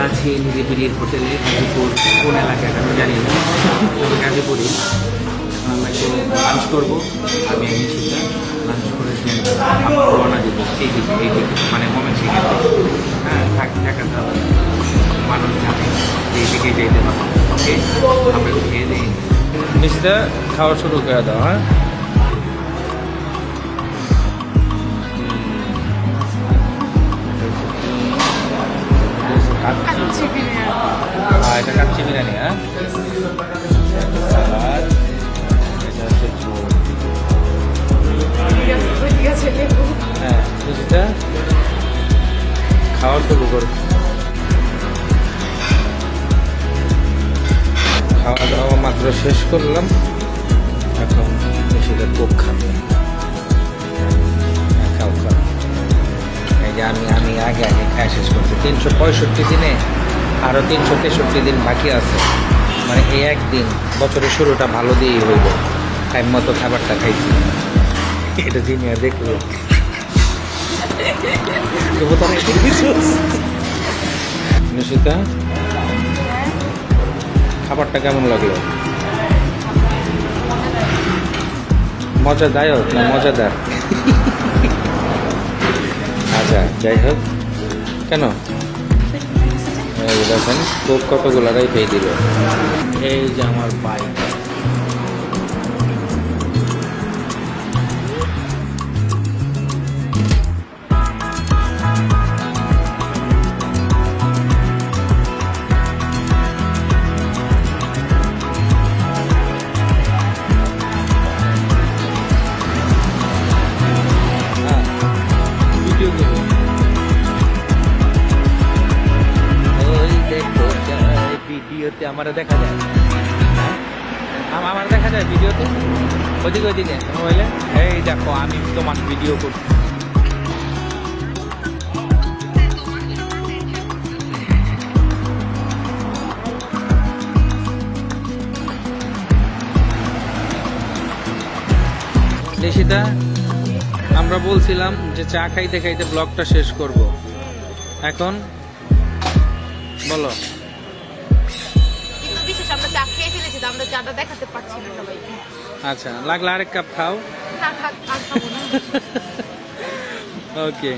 আছি নিরিবিলির হোটেলে, গাজীপুর কোন এলাকায় আমি জানি না, তবে গাজীপুরে। এখন আমরা একটু লাঞ্চ করবো, আমি নিশ্চিত লাঞ্চ করে আমরা রওনা দিব এই দিকে মানে ময়মনসিংহের দিকে। হ্যাঁ, থাকার মানুষ জানে যে এই দিকে যেতে পারবো। ওকে, আমরা একটু খেয়ে দিই, নিশ্চিত খাওয়া শুরু করে দাও। হ্যাঁ, এটা কাচ্চি বিরিয়ানি। হ্যাঁ, সালাদ, এটা হচ্ছে ঝোল। হ্যাঁ, বুঝতে খাওয়া শুরু করো। খাওয়া দাওয়া মাত্র শেষ করলাম, এখন সেটা কোক খাবে। খাও খাও। এই যে আমি আগে খাওয়া শেষ করছি। 365 দিনে আরও 363 দিন বাকি আছে, মানে এই একদিন বছরের শুরুটা ভালো দিয়েই হইব। টাইম মতো খাবারটা খাইছি, এটা জিনিয়া দেখলো। নিশিতা, খাবারটা কেমন লাগলো? মজাদায়ক না মজাদার? আচ্ছা, যাই হোক, কেন এই দেখেন খুব কতগুলারাই পেয়ে দিল। এই যে আমার বাইক, ভিডিও করবো। ওই দেখো ভিডিওতে আমার দেখা যায়, আমার দেখা যায় ভিডিওতে, ওইদিকে মোবাইলে। এই দেখো আমি তোমার ভিডিও করছি। দেশিতা, আমরা বলছিলাম যে চা খাইতে খাইতে ব্লগটা শেষ করব, এখন বলো। কিন্তু বিশেষ আমরা চা খেয়ে ফেলেছি, তো আমরা চাটা দেখাতে পারছি না সবাইকে। আচ্ছা, লাগলে আরেক কাপ খাও। না, থাক, আর খাবো না। ওকে।